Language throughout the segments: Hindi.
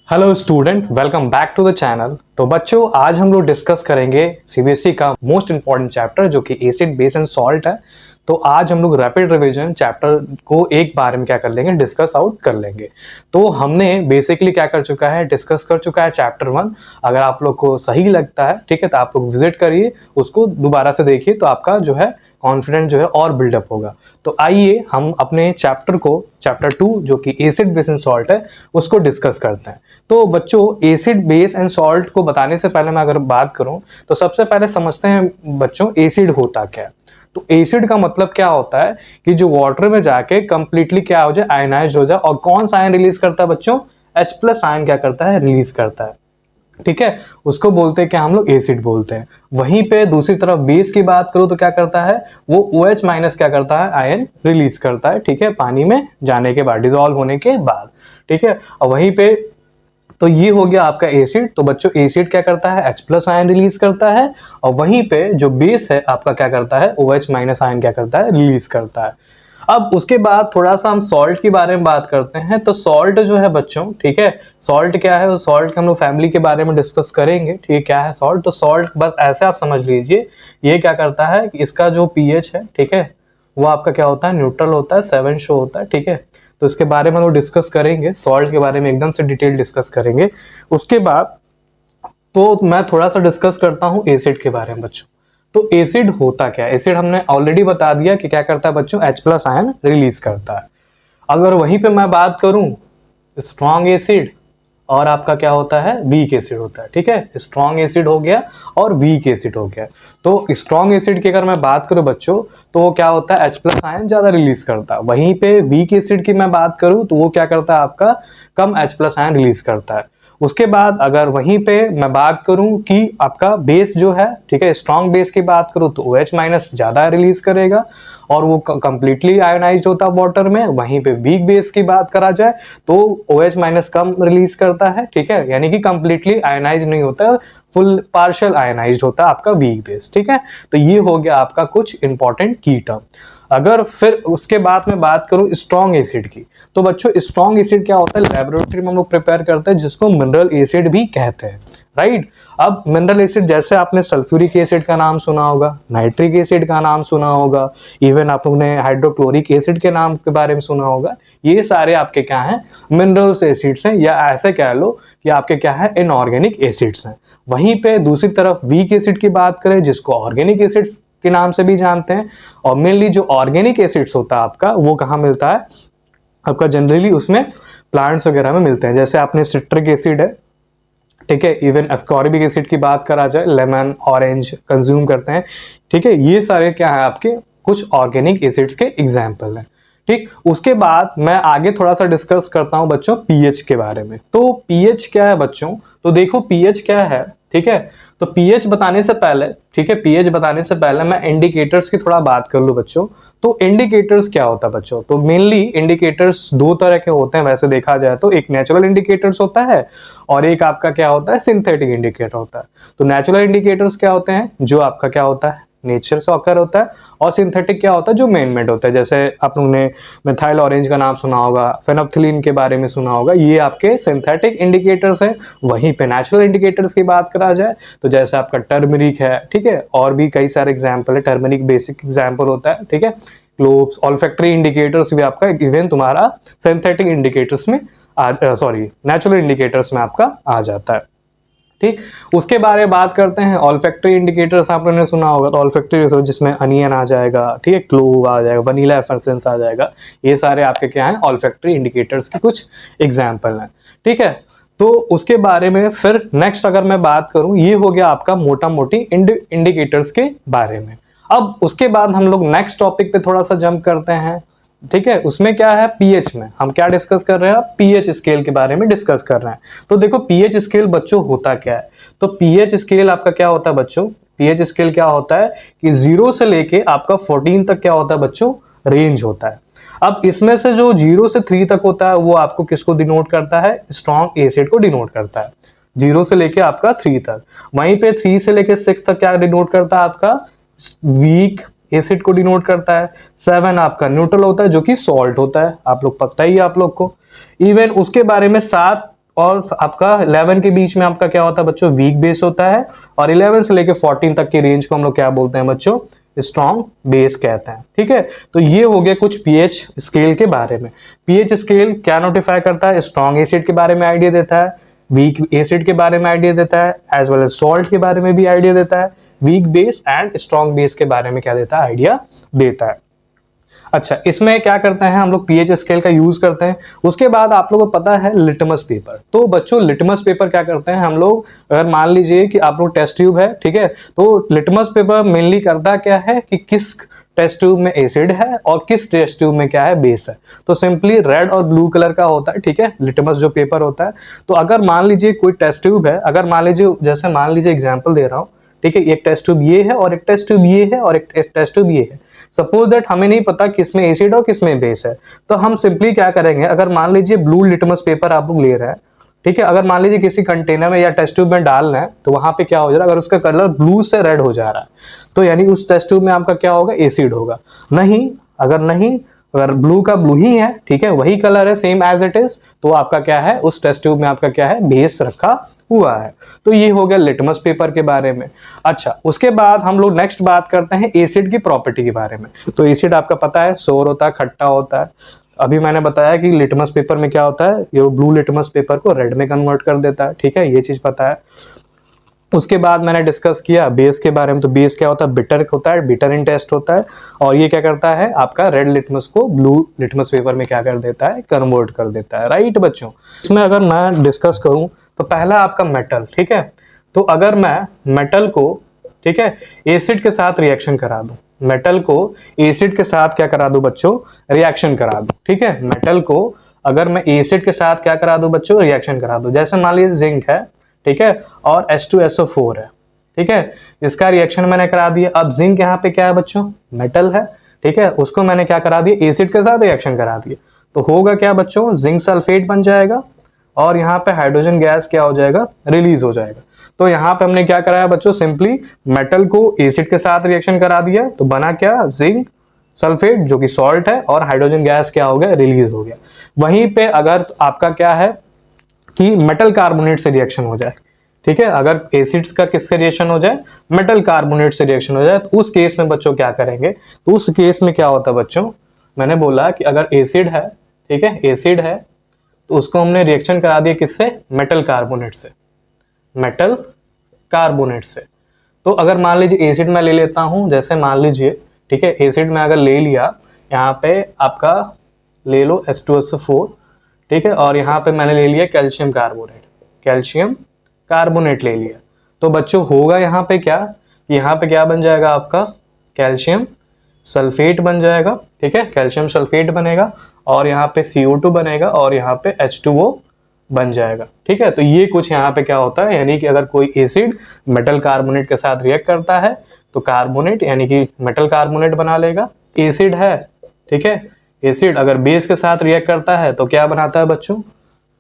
Hello student, welcome back to the channel. तो बच्चों, आज हम लोग डिस्कस करेंगे सीबीएसई का मोस्ट इंपॉर्टेंट चैप्टर जो कि एसिड बेस एंड सॉल्ट है। तो आज हम लोग रैपिड रिवीजन चैप्टर को एक बार में क्या कर लेंगे, डिस्कस आउट कर लेंगे। तो हमने बेसिकली क्या कर चुका है, डिस्कस कर चुका है चैप्टर 1। अगर आप लोग को सही लगता है, ठीक है, तो आप लोग विजिट करिए, उसको दोबारा से देखिए, तो आपका जो है कॉन्फिडेंस जो है और बिल्डअप होगा। तो आइए हम अपने चैप्टर 2 जो कि एसिड बेस एंड सॉल्ट है उसको डिस्कस करते हैं। तो बच्चों, एसिड बेस एंड सॉल्ट को बताने से पहले मैं अगर बात करूं तो सबसे पहले समझते हैं बच्चों एसिड होता क्या है। तो एसिड का मतलब क्या होता है कि जो वाटर में जाके कंप्लीटली क्या हो जाए, आयनाइज हो जाए। और कौन सा आयन रिलीज करता है बच्चों? H+ आयन क्या करता है, रिलीज करता है। ठीक है, उसको बोलते हैं क्या, हम लोग एसिड बोलते हैं। वहीं पे दूसरी तरफ बेस की बात करूं तो क्या करता है वो, OH- क्या करता है, आयन रिलीज करता है। ठीक है, पानी में जाने के बाद, डिसॉल्व होने के बाद। ठीक है, और वहीं पे तो ये हो गया आपका एसिड। तो बच्चों, एसिड क्या करता है, H+ आयन रिलीज करता है। और वहीं पे जो बेस है आपका क्या करता है, OH- आयन क्या करता है, रिलीज करता है। अब उसके बाद थोड़ा सा हम सॉल्ट के बारे में बात करते हैं। तो सॉल्ट जो है बच्चों, ठीक है, सॉल्ट क्या है, सॉल्ट के हम लोग फैमिली के बारे में डिस्कस करेंगे। ठीक है, क्या है सॉल्ट? तो सॉल्ट बस ऐसे आप समझ लीजिए, ये क्या करता है कि इसका जो पीएच है, ठीक है, वो आपका क्या होता है, न्यूट्रल होता है, 7 शो होता है। ठीक है, तो इसके बारे में हम लोग डिस्कस करेंगे, सॉल्ट के बारे में एकदम से डिटेल डिस्कस करेंगे। उसके बाद तो मैं थोड़ा सा डिस्कस करता हूँ एसिड के बारे में बच्चों। तो एसिड होता क्या है? एसिड हमने ऑलरेडी बता दिया कि क्या करता है बच्चों, H+ आयन रिलीज करता है। अगर वहीं पे मैं बात करूं स्ट्रॉन्ग एसिड और आपका क्या होता है, वीक एसिड होता है। ठीक है, स्ट्रॉन्ग एसिड हो गया और वीक एसिड हो गया। तो स्ट्रॉन्ग एसिड की अगर मैं बात करूं बच्चों, तो वो क्या होता है, H+ आयन ज्यादा रिलीज करता है। वहीं पे वीक एसिड की मैं बात करूं तो वो क्या करता है, आपका कम H+ आयन रिलीज करता है। उसके बाद अगर वहीं पे मैं बात करूं कि आपका बेस जो है, ठीक है, स्ट्रॉन्ग बेस की बात करूं तो OH- ज्यादा रिलीज करेगा और वो कंप्लीटली आयोनाइज्ड होता है वाटर में। वहीं पे वीक बेस की बात करा जाए तो OH- कम रिलीज करता है। ठीक है, यानी कि कंप्लीटली आयोनाइज नहीं होता है, फुल पार्शियल आयोनाइज्ड होता है आपका वीक बेस। ठीक है, तो ये हो गया आपका कुछ इंपॉर्टेंट की टर्म। अगर फिर उसके बाद में बात करूं स्ट्रॉन्ग एसिड की, तो बच्चों स्ट्रॉन्ग एसिड क्या होता है, लेबोरेटरी में हम लोग प्रिपेयर करते हैं, जिसको मिनरल एसिड भी कहते हैं। राइट, अब मिनरल एसिड जैसे आपने सल्फ्यूरिक एसिड का नाम सुना होगा, नाइट्रिक एसिड का नाम सुना होगा, इवन आप लोगों ने हाइड्रोक्लोरिक एसिड के नाम के बारे में सुना होगा। ये सारे आपके क्या हैं, मिनरल्स एसिड्स हैं, या ऐसे कह लो कि आपके क्या है, इनऑर्गेनिक एसिड्स हैं। वहीं पे दूसरी तरफ वीक एसिड की बात करें, जिसको ऑर्गेनिक एसिड के नाम से भी जानते हैं। और मेनली जो ऑर्गेनिक एसिड्स होता है आपका, वो कहाँ मिलता है आपका, जनरली उसमें प्लांट्स वगैरह में मिलते हैं। जैसे आपने सिट्रिक एसिड है, ठीक है, इवन एस्कॉर्बिक एसिड की बात करा जाए, लेमन ऑरेंज कंज्यूम करते हैं। ठीक है, ये सारे क्या है आपके कुछ ऑर्गेनिक एसिड्स के एग्जाम्पल हैं। ठीक, उसके बाद मैं आगे थोड़ा सा डिस्कस करता हूं बच्चों पीएच के बारे में। तो पीएच क्या है बच्चों? तो देखो पीएच क्या है। ठीक है, तो पीएच बताने से पहले, ठीक है, पीएच बताने से पहले मैं इंडिकेटर्स की थोड़ा बात कर लूं बच्चों। तो इंडिकेटर्स क्या होता है बच्चों? तो मेनली इंडिकेटर्स दो तरह के होते हैं वैसे देखा जाए तो, एक नेचुरल इंडिकेटर्स होता है और एक आपका क्या होता है, सिंथेटिक इंडिकेटर होता है। तो नेचुरल इंडिकेटर्स क्या होते हैं, जो आपका क्या होता है, नेचर से ऑकर होता है। और सिंथेटिक क्या होता है, जो मैन मेड होता है। जैसे आप लोगों ने मिथाइल ऑरेंज का नाम सुना होगा, फेनोप्थिलीन के बारे में सुना होगा, ये आपके सिंथेटिक इंडिकेटर्स हैं। वहीं पे नेचुरल इंडिकेटर्स की बात करा जाए तो जैसे आपका टर्मरिक है, ठीक है, और भी कई सारे एग्जाम्पल है। टर्मरिक बेसिक एग्जाम्पल होता है। ठीक है, ग्लोब्स, ऑल्फैक्टरी इंडिकेटर्स भी आपका इवन तुम्हारा सिंथेटिक इंडिकेटर्स में सॉरी नेचुरल इंडिकेटर्स में आपका आ जाता है। ठीक, उसके बारे में बात करते हैं ऑल्फैक्टरी इंडिकेटर्स। आपने सुना होगा तो ऑल्फैक्टरी रिसर्च, जिसमें अनियन आ जाएगा, ठीक है, क्लोव आ जाएगा, वनीला एफरसेंस आ जाएगा। ये सारे आपके क्या हैं, ऑल्फैक्टरी इंडिकेटर्स के कुछ एग्जाम्पल हैं। ठीक है, तो उसके बारे में फिर नेक्स्ट अगर मैं बात करूं, ये हो गया आपका मोटा मोटी इंडिकेटर्स के बारे में। अब उसके बाद हम लोग नेक्स्ट टॉपिक पे थोड़ा सा जंप करते हैं। ठीक है, उसमें क्या है, पीएच में हम क्या डिस्कस कर रहे हैं, पीएच स्केल के बारे में डिस्कस कर रहे हैं। तो देखो पीएच स्केल बच्चों होता क्या है? तो पीएच स्केल आपका क्या होता है बच्चों? पीएच स्केल क्या होता है कि 0 से लेके आपका 14 तक क्या होता है बच्चों, रेंज होता है। अब इसमें से जो 0 से 3 तक होता है वो आपको किसको डिनोट करता है, स्ट्रॉन्ग एसिड को डिनोट करता है। 0 से लेके आपका 3 तक। वहीं पे 3 से लेके 6 तक क्या डिनोट करता है, आपका वीक एसिड को डिनोट करता है। 7 आपका न्यूट्रल होता है, जो कि सॉल्ट होता है, आप लोग पता ही है आप लोग को। इवन उसके बारे में 7 और आपका 11 के बीच में आपका क्या होता है बच्चों, वीक बेस होता है, और 11 से लेके 14 तक की रेंज को हम लोग क्या बोलते हैं बच्चों, स्ट्रॉन्ग बेस कहते हैं। ठीक है, तो ये हो गया कुछ पीएच स्केल के बारे में। पीएच स्केल क्या नोटिफाई करता है, स्ट्रॉन्ग एसिड के बारे में आइडिया देता है, वीक एसिड के बारे में आइडिया देता है, एज वेल एज सॉल्ट के बारे में भी आइडिया देता है, weak base and strong base के बारे में क्या देता है, आइडिया देता है। अच्छा, इसमें क्या करते हैं हम लोग, पीएच स्केल का यूज करते हैं। उसके बाद आप लोगों को पता है लिटमस पेपर। तो बच्चों लिटमस पेपर क्या करते हैं हम लोग, अगर मान लीजिए कि आप लोग टेस्ट ट्यूब है, ठीक है, तो लिटमस पेपर मेनली करता क्या है कि किस टेस्ट ट्यूब में एसिड है और किस टेस्ट ट्यूब में क्या है, बेस है। तो सिंपली रेड और ब्लू कलर का होता है, ठीक है, लिटमस जो पेपर होता है। तो अगर मान लीजिए कोई टेस्ट ट्यूब है, अगर मान लीजिए, जैसे मान लीजिए एग्जाम्पल दे रहा हूं, ठीक है, एक टेस्ट ट्यूब ये है और एक टेस्ट ट्यूब ये है और एक टेस्ट ट्यूब ये है। सपोज दैट हमें नहीं पता किसमें एसिड और किसमें बेस है, तो हम सिंपली क्या करेंगे, अगर मान लीजिए ब्लू लिटमस पेपर आप लोग ले रहे हैं, ठीक है, अगर मान लीजिए किसी कंटेनर में या टेस्ट ट्यूब में डाल रहे हैं, तो वहां पे क्या हो जा रहा है, अगर उसका कलर ब्लू से रेड हो जा रहा है, तो यानी उस टेस्ट ट्यूब में आपका क्या होगा, एसिड होगा। नहीं, अगर ब्लू का ब्लू ही है, ठीक है, वही कलर है सेम एज इट इज, तो आपका क्या है, उस टेस्ट ट्यूब में आपका क्या है, बेस रखा हुआ है। तो ये हो गया लिटमस पेपर के बारे में। अच्छा, उसके बाद हम लोग नेक्स्ट बात करते हैं एसिड की प्रॉपर्टी के बारे में। तो एसिड आपका पता है सोर होता है, खट्टा होता है। अभी मैंने बताया कि लिटमस पेपर में क्या होता है, ये ब्लू लिटमस पेपर को रेड में कन्वर्ट कर देता है, ठीक है, ये चीज पता है। उसके बाद मैंने डिस्कस किया बेस के बारे में। तो बेस क्या होता है, बिटर होता है, बिटर इन टेस्ट होता है, और ये क्या करता है, आपका रेड लिटमस को ब्लू लिटमस पेपर में क्या कर देता है, कन्वर्ट कर देता है। राइट बच्चों, इसमें अगर मैं डिस्कस करूं तो पहला आपका मेटल, ठीक है, तो अगर मैं मेटल को, ठीक है, एसिड के साथ रिएक्शन करा दूं, मेटल को एसिड के साथ क्या करा दूं बच्चों, रिएक्शन करा दूं, ठीक है, मेटल को अगर मैं एसिड के साथ क्या करा दूं बच्चों, रिएक्शन करा दूं। जैसे मान लीजिए जिंक है, ठीक है, और H2SO4 है, ठीक है, इसका रिएक्शन मैंने करा दिया। अब जिंक यहाँ पे क्या है बच्चों, मेटल है, ठीक है, उसको मैंने क्या करा दिया, एसिड के साथ रिएक्शन करा दिया। तो होगा क्या बच्चों, जिंक सल्फेट बन जाएगा, और यहाँ पे हाइड्रोजन गैस क्या हो जाएगा, रिलीज हो जाएगा। तो यहाँ पे हमने क्या कराया बच्चों, सिंपली मेटल को एसिड के साथ रिएक्शन करा दिया, तो बना क्या, जिंक सल्फेट जो कि सॉल्ट है, और हाइड्रोजन गैस क्या हो गया, रिलीज हो गया। वहीं पे अगर आपका क्या है कि मेटल कार्बोनेट से रिएक्शन हो जाए, ठीक है, अगर एसिड्स का किससे रिएक्शन हो जाए, मेटल कार्बोनेट से रिएक्शन हो जाए, तो उस केस में बच्चों क्या करेंगे, तो उस केस में क्या होता है बच्चों, मैंने बोला कि अगर एसिड है, ठीक है, एसिड है, तो उसको हमने रिएक्शन करा दिया किससे, मेटल कार्बोनेट से, मेटल कार्बोनेट से। तो अगर मान लीजिए एसिड में ले लेता हूं, जैसे मान लीजिए, ठीक है, एसिड में अगर ले लिया, यहाँ पे आपका ले लो H2SO4, ठीक है, और यहाँ पे मैंने ले लिया कैल्शियम कार्बोनेट, कैल्शियम कार्बोनेट ले लिया। तो बच्चों होगा यहाँ पे क्या, यहाँ पे क्या बन जाएगा आपका, कैल्शियम सल्फेट बन जाएगा, ठीक है, कैल्शियम सल्फेट बनेगा, और यहाँ पे CO2 बनेगा, और यहाँ पे H2O बन जाएगा। ठीक है, तो ये कुछ यहाँ पे क्या होता है, यानी कि अगर कोई एसिड मेटल कार्बोनेट के साथ रिएक्ट करता है, तो कार्बोनेट यानी कि मेटल कार्बोनेट बना लेगा। एसिड है, ठीक है, एसिड अगर बेस के साथ रिएक्ट करता है तो क्या बनाता है बच्चों,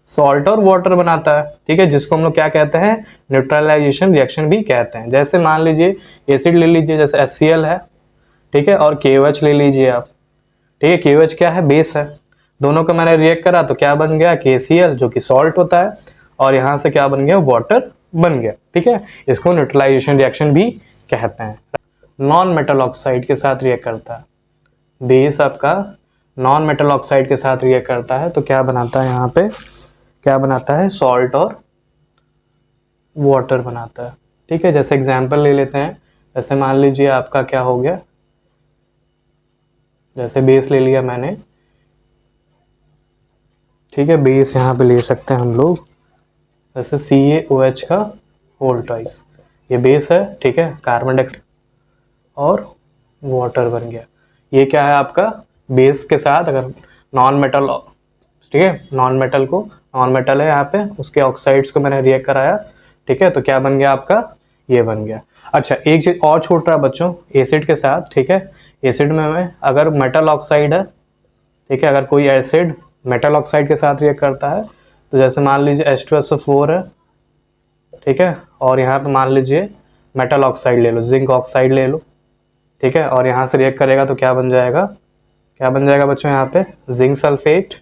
सॉल्ट और वाटर बनाता है, ठीक है, जिसको हम लोग क्या कहते हैं, न्यूट्रलाइजेशन रिएक्शन भी कहते हैं। जैसे मान लीजिए एसिड ले लीजिए, जैसे HCl है, ठीक है, और KOH ले लीजिए आप, ठीक है, KOH क्या है, बेस है, दोनों का मैंने रिएक्ट करा तो क्या बन गया, KCl जो कि सॉल्ट होता है, और यहां से क्या बन गया, वाटर बन गया। ठीक है, इसको न्यूट्रलाइजेशन रिएक्शन भी कहते हैं। नॉन मेटल ऑक्साइड के साथ रिएक्ट करता है, बेस आपका नॉन मेटल ऑक्साइड के साथ रिएक्ट करता है, तो क्या बनाता है, यहाँ पे क्या बनाता है, सॉल्ट और वाटर बनाता है। ठीक है, जैसे एग्जांपल ले लेते हैं, जैसे मान लीजिए आपका क्या हो गया, जैसे बेस ले लिया मैंने, ठीक है, बेस यहाँ पे ले सकते हैं हम लोग, जैसे CaOH का होल ट्वाइस, ये बेस है, ठीक है, कार्बन डाइऑक्साइड और वाटर बन गया। ये क्या है आपका, बेस के साथ अगर नॉन मेटल, ठीक है, नॉन मेटल है यहाँ पे, उसके ऑक्साइड्स को मैंने रिएक्ट कराया, ठीक है, तो क्या बन गया आपका, ये बन गया। अच्छा, एक चीज और छूट रहा है बच्चों, एसिड के साथ, ठीक है, एसिड में मैं अगर मेटल ऑक्साइड है, ठीक है, अगर कोई एसिड मेटल ऑक्साइड के साथ रिएक्ट करता है, तो जैसे मान लीजिए H2SO4 है, ठीक है, और यहाँ पे मान लीजिए मेटल ऑक्साइड ले लो, जिंक ऑक्साइड ले लो, ठीक है, और यहाँ से रिएक्ट करेगा तो क्या बन जाएगा, क्या बन जाएगा बच्चों, यहाँ पे जिंक सल्फेट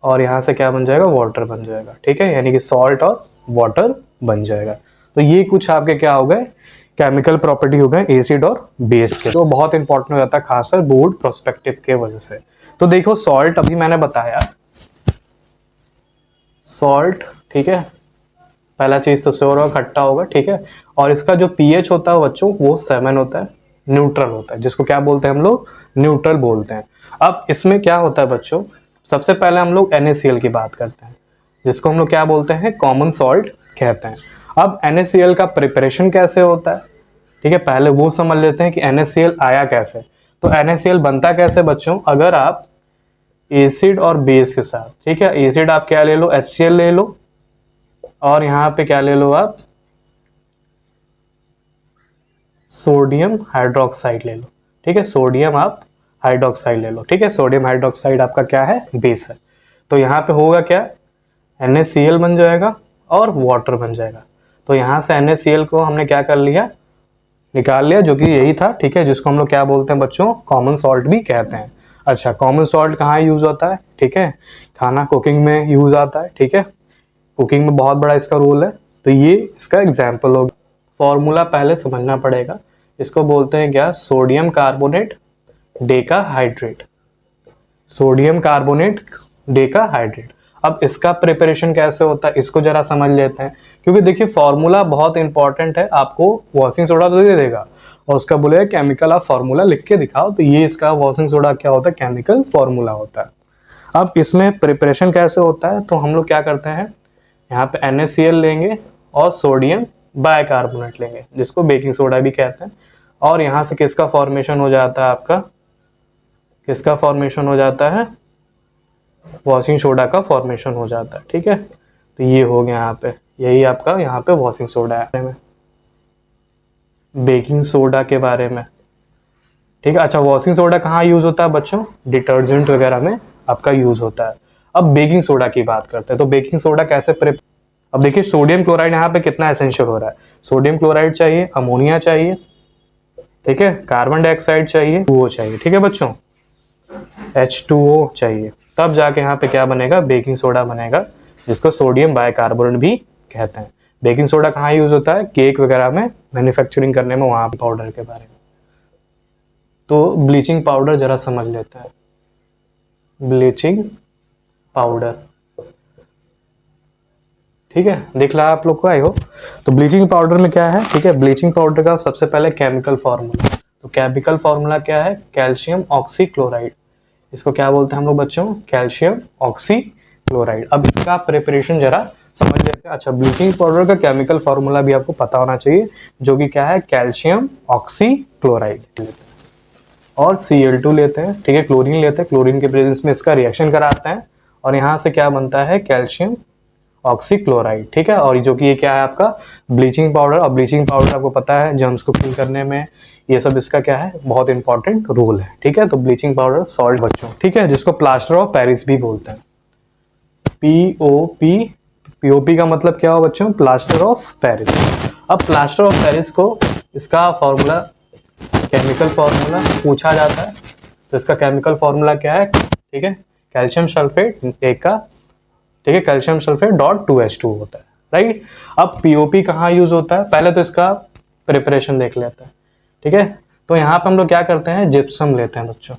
और यहाँ से क्या बन जाएगा, वाटर बन जाएगा, ठीक है, यानी कि सॉल्ट और वाटर बन जाएगा। तो ये कुछ आपके क्या हो गए, केमिकल प्रॉपर्टी हो गए एसिड और बेस के, तो बहुत इंपॉर्टेंट हो जाता है खासकर बोर्ड प्रोस्पेक्टिव के वजह से। तो देखो सॉल्ट अभी मैंने बताया, सॉल्ट, ठीक है, पहला चीज तो श्योर होगा खट्टा होगा, ठीक है, और इसका जो पीएच होता है बच्चों वो 7 होता है, न्यूट्रल होता है, जिसको क्या बोलते हैं हम लोग, न्यूट्रल बोलते हैं। अब इसमें क्या होता है बच्चों, सबसे पहले हम लोग NaCl की बात करते हैं, जिसको हम लोग क्या बोलते हैं, कॉमन सॉल्ट कहते हैं। अब NaCl का प्रिपरेशन कैसे होता है, ठीक है, पहले वो समझ लेते हैं कि NaCl आया कैसे। तो NaCl बनता कैसे बच्चों, अगर आप एसिड और बेस के साथ, ठीक है, एसिड आप क्या ले लो, HCl ले लो, और यहाँ पे क्या ले लो आप, सोडियम हाइड्रोक्साइड ले लो, ठीक है, सोडियम आप हाइड्रोक्साइड ले लो, ठीक है, सोडियम हाइड्रोक्साइड आपका क्या है, बेस है। तो यहाँ पे होगा क्या, NaCl बन जाएगा और वाटर बन जाएगा। तो यहाँ से NaCl को हमने क्या कर लिया, निकाल लिया, जो कि यही था, ठीक है, जिसको हम लोग क्या बोलते हैं बच्चों, कॉमन सॉल्ट भी कहते हैं। अच्छा, कॉमन सॉल्ट कहाँ यूज होता है, ठीक है, खाना कुकिंग में यूज आता है, ठीक है, कुकिंग में बहुत बड़ा इसका रोल है। तो ये इसका एग्जाम्पल होगा। फॉर्मूला पहले समझना पड़ेगा, इसको बोलते हैं क्या, sodium carbonate decahydrate, sodium carbonate decahydrate. अब इसका प्रिपरेशन कैसे होता है इसको जरा समझ लेते हैं, क्योंकि देखिए फॉर्मूला बहुत इंपॉर्टेंट है, आपको वॉशिंग सोडा तो दे देगा और उसका बोलेगा केमिकल आप फॉर्मूला लिख के दिखाओ, तो ये इसका वॉशिंग सोडा क्या होता है, केमिकल फॉर्मूला होता है। अब इसमें प्रिपरेशन कैसे होता है, तो हम लोग क्या करते हैं, यहाँ पे NaCl लेंगे और सोडियम बाइकार्बोनेट लेंगे, जिसको बेकिंग सोडा भी कहते हैं, और यहाँ से किसका फॉर्मेशन हो जाता है आपका, किसका फॉर्मेशन हो जाता है, वॉशिंग सोडा का फॉर्मेशन हो जाता है, ठीक है। तो ये हो गया यहाँ पे, यही आपका यहाँ पे वॉशिंग सोडा है, बेकिंग सोडा के बारे में, ठीक है। अच्छा, वॉशिंग सोडा कहाँ यूज होता है बच्चों, डिटर्जेंट वगैरह में आपका यूज होता है। अब बेकिंग सोडा की बात करते हैं, तो बेकिंग सोडा कैसे अब देखिए सोडियम क्लोराइड यहाँ पे कितना एसेंशियल हो रहा है, सोडियम क्लोराइड चाहिए, अमोनिया चाहिए, ठीक है, कार्बन डाइऑक्साइड चाहिए, वो चाहिए, ठीक है बच्चों, H2O चाहिए, तब जाके यहाँ पे क्या बनेगा, बेकिंग सोडा बनेगा, जिसको सोडियम बाइकार्बोनेट भी कहते हैं। बेकिंग सोडा कहाँ यूज होता है, केक वगैरह में मैन्युफैक्चरिंग करने में, वहां पाउडर के बारे में। तो ब्लीचिंग पाउडर जरा समझ लेते हैं, ब्लीचिंग पाउडर, ठीक है, दिख रहा है आप लोग को आई हो। तो ब्लीचिंग पाउडर में क्या है, ठीक है, ब्लीचिंग पाउडर का सबसे पहले केमिकल फॉर्मूला, तो केमिकल फॉर्मूला क्या है, कैल्शियम ऑक्सीक्लोराइड, इसको क्या बोलते हैं हम लोग बच्चों, कैल्शियम ऑक्सीक्लोराइड। अब इसका प्रिपरेशन जरा समझ लेते हैं। अच्छा, ब्लीचिंग पाउडर का केमिकल फॉर्मूला भी आपको पता होना चाहिए, जो कि क्या है, कैल्शियम ऑक्सीक्लोराइड, और Cl2 लेते हैं, ठीक है, क्लोरीन लेते हैं, क्लोरीन के प्रेजेंस में इसका रिएक्शन कराते हैं, और यहाँ से क्या बनता है, कैल्शियम ऑक्सीक्लोराइड, ठीक है। और जो कि ये क्या है आपका ब्लीचिंग पाउडर, और ब्लीचिंग पाउडर आपको पता है जर्म्स को किल करने में ये सब इसका क्या है, बहुत इंपॉर्टेंट रोल है, ठीक है। तो ब्लीचिंग पाउडर सॉल्ट बच्चों, ठीक है, जिसको प्लास्टर ऑफ पेरिस भी बोलते हैं, POP का मतलब क्या हो बच्चों, प्लास्टर ऑफ पेरिस। अब प्लास्टर ऑफ पेरिस को इसका फॉर्मूला, केमिकल फॉर्मूला पूछा जाता है, तो इसका केमिकल फॉर्मूला क्या है, ठीक है, कैल्शियम सल्फेट एक का, ठीक है, कैल्शियम सल्फेट .2H2 होता है, राइट। अब POP कहाँ यूज होता है, पहले तो इसका प्रिपरेशन देख लेते हैं, ठीक है। तो यहाँ पे हम लोग क्या करते हैं, जिप्सम लेते हैं बच्चों,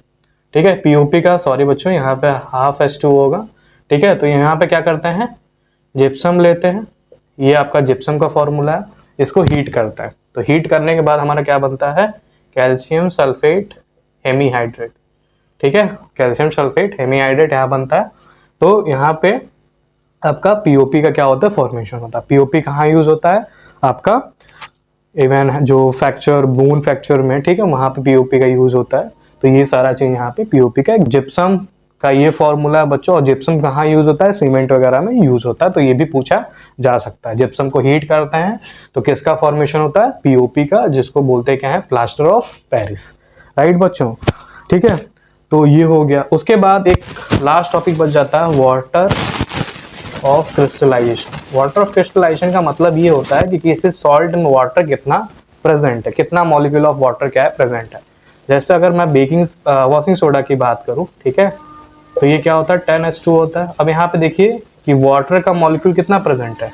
ठीक है, POP का, सॉरी बच्चों, यहाँ पे हाफ H2 होगा, ठीक है। तो यहाँ पे क्या करते हैं, जिप्सम लेते हैं, ये आपका जिप्सम का फॉर्मूला है, इसको हीट करता है, तो हीट करने के बाद हमारा क्या बनता है, कैल्शियम सल्फेट हेमीहाइड्रेट, ठीक है, कैल्शियम सल्फेट हेमीहाइड्रेट यहाँ बनता है। तो यहाँ पे आपका POP का क्या होता है, फॉर्मेशन होता है। POP कहाँ यूज होता है आपका, इवन जो फ्रैक्चर, बोन फ्रैक्चर में, ठीक है, वहां पे POP का यूज होता है। तो ये सारा चीज यहाँ पे POP का, जिप्सम का ये फॉर्मूला है बच्चों, और जिप्सम कहाँ यूज होता है, सीमेंट वगैरह में यूज होता है, तो ये भी पूछा जा सकता है। जिप्सम को हीट करते हैं तो किसका फॉर्मेशन होता है, POP का, जिसको बोलते क्या है, प्लास्टर ऑफ पेरिस, राइट बच्चों, ठीक है। तो ये हो गया, उसके बाद एक लास्ट टॉपिक बच जाता है, water of crystallisation. Water of crystallisation का मतलब ये होता है कि किसी सॉल्ट में वाटर कितना प्रेजेंट है, कितना मॉलिक्यूल ऑफ वाटर क्या है प्रेजेंट है। जैसे अगर मैं बेकिंग वॉशिंग सोडा की बात करूं, ठीक है, तो ये क्या होता है 10H2 होता है। अब यहाँ पे देखिए कि वाटर का मॉलिक्यूल कितना प्रेजेंट है,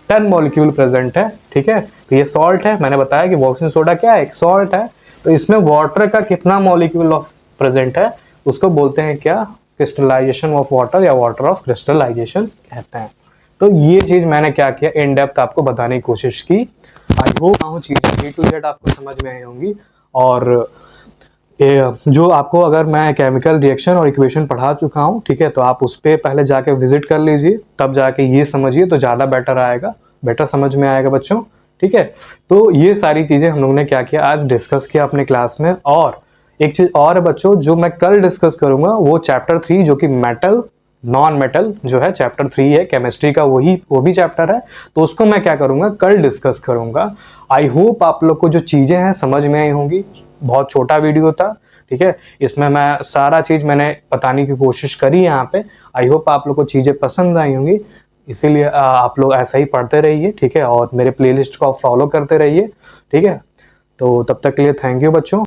10 मॉलिक्यूल प्रेजेंट है, ठीक है। तो ये सॉल्ट है, मैंने बताया कि वॉशिंग सोडा क्या है, एक सॉल्ट है। तो इसमें वाटर का कितना मॉलिक्यूल प्रेजेंट है उसको बोलते हैं क्या, क्रिस्टलाइजेशन ऑफ वाटर या वाटर ऑफ क्रिस्टलाइजेशन कहते हैं। तो ये चीज मैंने क्या किया, इन डेप्थ आपको बताने की कोशिश की। आई होप चीजें A to Z आपको समझ में आई होंगी। और जो आपको अगर मैं केमिकल रिएक्शन और इक्वेशन पढ़ा चुका हूँ, ठीक है, तो आप उस पर पहले जाके विजिट कर लीजिए, तब जाके ये समझिए तो ज़्यादा बेटर आएगा, बेटर समझ में आएगा बच्चों, ठीक है। तो ये सारी चीज़ें हम लोगों ने क्या किया, आज डिस्कस किया अपने क्लास में। और एक चीज़ और है बच्चों, जो मैं कल डिस्कस करूंगा वो चैप्टर 3 जो कि मेटल नॉन मेटल जो है चैप्टर 3 है केमिस्ट्री का, वो भी चैप्टर है। तो उसको मैं क्या करूंगा, कल डिस्कस करूंगा। आई होप आप लोग को जो चीज़ें हैं समझ में आई होंगी। बहुत छोटा वीडियो था, ठीक है, इसमें मैं सारा चीज़ मैंने बताने की कोशिश करी यहाँ पे। आई होप आप लोग को चीज़ें पसंद आई होंगी, इसीलिए आप लोग ऐसा ही पढ़ते रहिए, ठीक है, और मेरे प्लेलिस्ट को फॉलो करते रहिए, ठीक है। तो तब तक के लिए थैंक यू बच्चों।